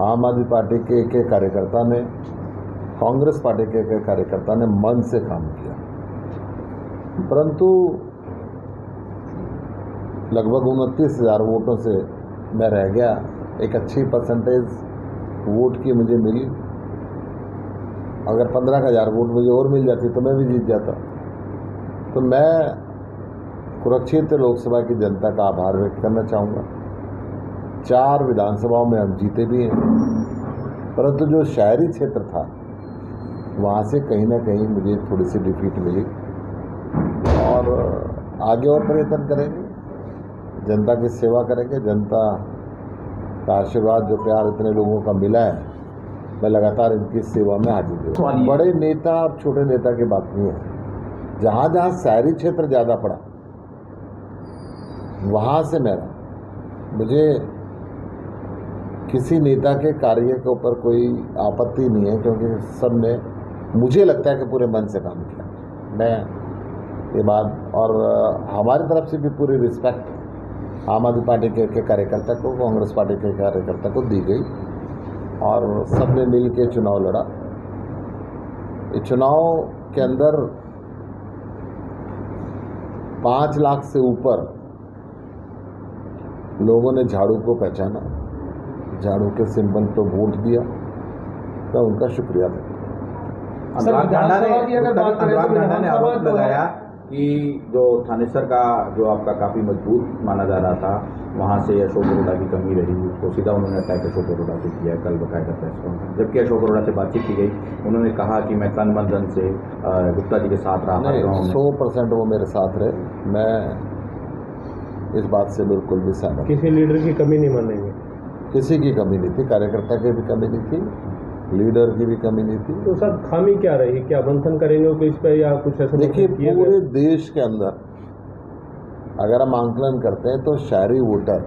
आम आदमी पार्टी के एक कार्यकर्ता ने, कांग्रेस पार्टी के एक कार्यकर्ता ने मन से काम किया, परंतु लगभग 29,000 वोटों से मैं रह गया। एक अच्छी परसेंटेज वोट की मुझे मिली। अगर 15,000 वोट मुझे और मिल जाती तो मैं भी जीत जाता। तो मैं कुरुक्षेत्र लोकसभा की जनता का आभार व्यक्त करना चाहूँगा। 4 विधानसभाओं में हम जीते भी हैं, परंतु जो शहरी क्षेत्र था वहाँ से कहीं ना कहीं मुझे थोड़ी सी डिफीट मिली। और आगे और प्रयत्न करेंगे, जनता की सेवा करेंगे। जनता का आशीर्वाद, जो प्यार इतने लोगों का मिला है, मैं लगातार इनकी सेवा में हाजिर हूँ। बड़े नेता और छोटे नेता की बात नहीं है। जहाँ जहाँ शहरी क्षेत्र ज़्यादा पड़ा वहाँ से मुझे किसी नेता के कार्य के ऊपर कोई आपत्ति नहीं है, क्योंकि सब ने, मुझे लगता है कि पूरे मन से काम किया। मैं ये बात, और हमारी तरफ से भी पूरी रिस्पेक्ट आम आदमी पार्टी के कार्यकर्ता को, कांग्रेस पार्टी के कार्यकर्ता को दी गई, और सब ने मिल के चुनाव लड़ा। इस चुनाव के अंदर 5 लाख से ऊपर लोगों ने झाड़ू को पहचाना, झाड़ू के सिंबल पर वोट दिया। मैं उनका शुक्रिया देता हूँ। अनुराग ढांडा ने आरोप लगाया कि जो थानेसर का जो आपका काफ़ी मजबूत माना जा रहा था, वहाँ से अशोक अरोड़ा की कमी रही, उसको सीधा उन्होंने अटैक अशोक अरोड़ा से किया कल बकायदा प्रेस कॉन्फ्रेंस। जबकि अशोक अरोड़ा से बातचीत की गई, उन्होंने कहा कि मैं तन मन धन से गुप्ता जी के साथ रहा। 100% वो मेरे साथ रहे। मैं इस बात से बिल्कुल भी सहमत। किसी लीडर की कमी नहीं मानेंगे? किसी की कमी नहीं थी, कार्यकर्ता की भी कमी नहीं थी, लीडर की भी कमी नहीं थी। तो सर खामी क्या रही? क्या मंथन करेंगे तो इस पर, या कुछ ऐसा? देखिए, पूरे देश के अंदर अगर हम आंकलन करते हैं तो शहरी वोटर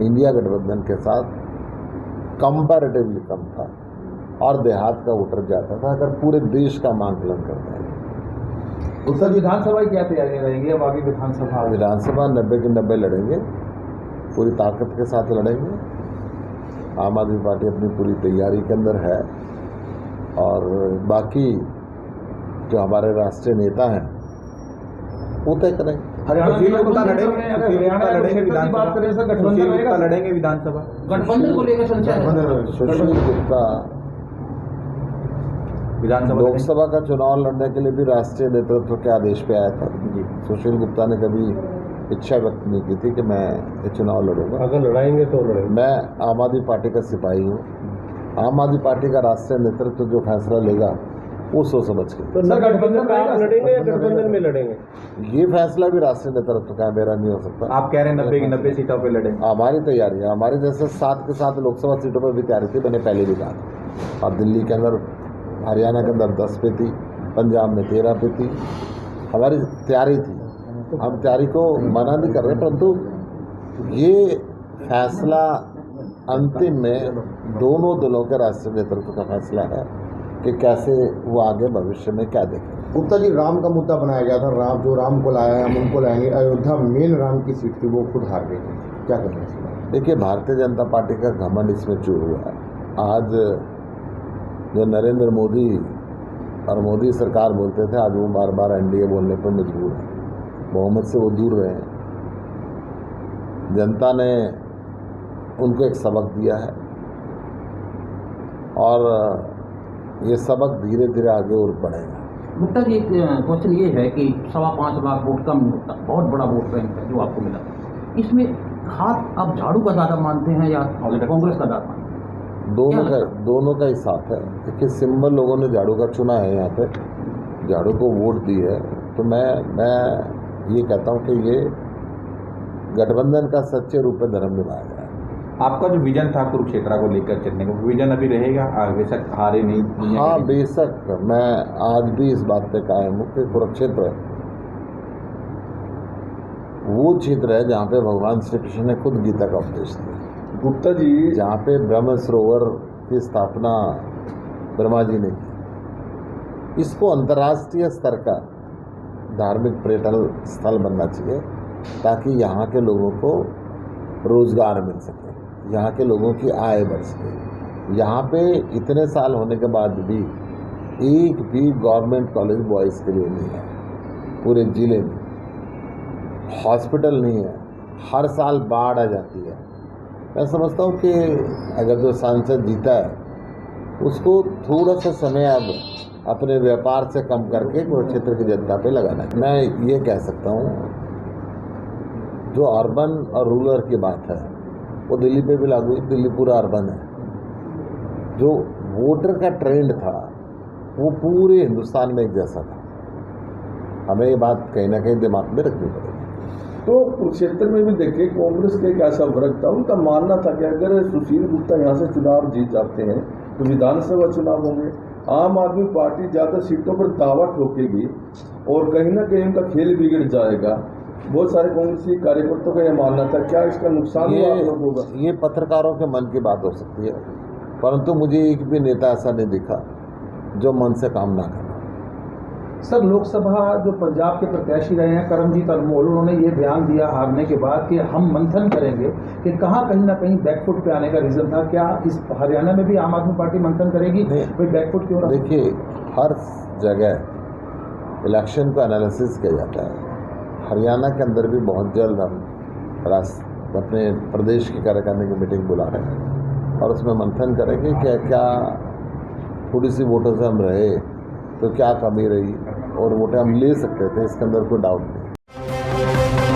इंडिया गठबंधन के साथ कंपैरेटिवली कम था, और देहात का वोटर ज़्यादा था। अगर पूरे देश का हम आंकलन करते हैं। उत्तर विधानसभा की क्या तैयारियां रहेंगी अब आगे? विधानसभा 90 की 90 लड़ेंगे, पूरी ताकत के साथ लड़ेंगे। आम आदमी पार्टी अपनी पूरी तैयारी के अंदर है, और बाकी जो हमारे राष्ट्रीय नेता हैं वो तय करेंगे। लड़ेंगे विधानसभा, गठबंधन को लेकर सुशील गुप्ता विधानसभा लोकसभा का चुनाव लड़ने के लिए भी राष्ट्रीय नेतृत्व के आदेश पे आया था। सुशील गुप्ता ने कभी इच्छा व्यक्त नहीं की थी कि मैं ये चुनाव लड़ूंगा। अगर लड़ाएंगे तो लड़ेंगे। मैं आम आदमी पार्टी का सिपाही हूँ। आम आदमी पार्टी का राष्ट्रीय नेतृत्व जो फैसला लेगा वो सोच समझ के। तो सर गठबंधन में आप लड़ेंगे या गठबंधन में लड़ेंगे? ये फैसला भी राष्ट्रीय नेतृत्व का, मेरा नहीं हो सकता। आप कह रहे हैं 90 की 90 सीटों पे लड़ेंगे? हमारी तैयारी है। हमारे जैसे 7 के 7 लोकसभा सीटों पर भी तैयारी थी, मैंने पहले भी कहा। और दिल्ली के अंदर, हरियाणा के अंदर 10 पे थी, पंजाब में 13 पे थी। हमारी तैयारी थी, हम तैयारी को मना नहीं कर रहे, परंतु ये फैसला अंतिम में दोनों दलों के राष्ट्रीय नेतृत्व का फैसला है कि कैसे वो आगे भविष्य में क्या देखें। गुप्ता जी, राम का मुद्दा बनाया गया था, राम को लाया, हम उनको लाएंगे। अयोध्या मेन राम की सीट थी, वो खुद हार गई, क्या करना है? देखिए, भारतीय जनता पार्टी का घमंड इसमें चूर हुआ है। आज जो नरेंद्र मोदी और मोदी सरकार बोलते थे, आज वो बार बार एनडीए बोलने पर मजबूर है। बहुमत से वो दूर रहे हैं। जनता ने उनको एक सबक दिया है, और ये सबक धीरे धीरे आगे और बढ़ेगा। गुप्ता जी, क्वेश्चन ये है कि 5.25 लाख वोट कम, बहुत बड़ा वोट बैंक है जो आपको मिला। इसमें हाथ आप झाड़ू का ज़्यादा मानते हैं या कांग्रेस का ज़्यादा मानते हैं? दोनों का ही साथ है। देखिए, सिंबल लोगों ने झाड़ू का चुना है, यहाँ पे झाड़ू को वोट दी है। तो मैं ये कहता हूँ कि ये गठबंधन का सच्चे रूप में धर्म निभाया गया है। आपका जो विजन था कुरुक्षेत्र को लेकर चलने का, विजन अभी रहेगा? बेशक हारे नहीं। हाँ, बेशक मैं आज भी इस बात पे कायम हूँ कि कुरुक्षेत्र वो क्षेत्र है जहाँ पे भगवान श्री कृष्ण ने खुद गीता का उपदेश दिया। गुप्ता जी, जहाँ पे ब्रह्म सरोवर की स्थापना ब्रह्मा जी ने की। इसको अंतर्राष्ट्रीय स्तर का धार्मिक पर्यटन स्थल बनना चाहिए, ताकि यहाँ के लोगों को रोजगार मिल सके। यहाँ के लोगों की आय बढ़ सके। यहाँ पे इतने साल होने के बाद भी एक भी गवर्नमेंट कॉलेज बॉयज़ के लिए नहीं है पूरे ज़िले में, हॉस्पिटल नहीं है, हर साल बाढ़ आ जाती है। मैं समझता हूँ कि अगर जो सांसद जीता है उसको थोड़ा सा समय अब अपने व्यापार से कम करके कुरुक्षेत्र की जनता पे लगाना है। मैं ये कह सकता हूँ जो अर्बन और रूरल की बात है वो दिल्ली पे भी लागू है, दिल्ली पूरा अर्बन है। जो वोटर का ट्रेंड था वो पूरे हिंदुस्तान में एक जैसा था। हमें ये बात कहीं ना कहीं दिमाग में रखनी पड़ेगी। तो कुरुक्षेत्र में भी देखिए कांग्रेस के एक ऐसा वर्ग था, उनका मानना था कि अगर सुशील गुप्ता यहाँ से चुनाव जीत जाते हैं तो विधानसभा चुनाव होंगे, आम आदमी पार्टी ज़्यादा सीटों पर दावा ठोकेगी और कहीं ना कहीं उनका खेल बिगड़ जाएगा। बहुत सारे कांग्रेसी कार्यकर्ताओं का यह मानना था। क्या इसका नुकसान हुआ आप लोगों को? ये पत्रकारों के मन की बात हो सकती है, परंतु मुझे एक भी नेता ऐसा नहीं दिखा जो मन से काम ना करे। सर, लोकसभा जो पंजाब के प्रत्याशी रहे हैं करमजीत अनमोल, उन्होंने ये बयान दिया हारने के बाद कि हम मंथन करेंगे कि कहीं ना कहीं बैकफुट पे आने का रीज़न था। क्या इस हरियाणा में भी आम आदमी पार्टी मंथन करेगी? भाई बैकफुट क्यों रहा? देखिए, हर जगह इलेक्शन का एनालिसिस किया जाता है। हरियाणा के अंदर भी बहुत जल्द हम अपने प्रदेश की कार्यकारिणी की मीटिंग बुला रहे हैं और उसमें मंथन करेंगे क्या थोड़ी सी वोटों से हम रहे तो क्या कमी रही और वोटें हम ले सकते थे, इसके अंदर कोई डाउट नहीं।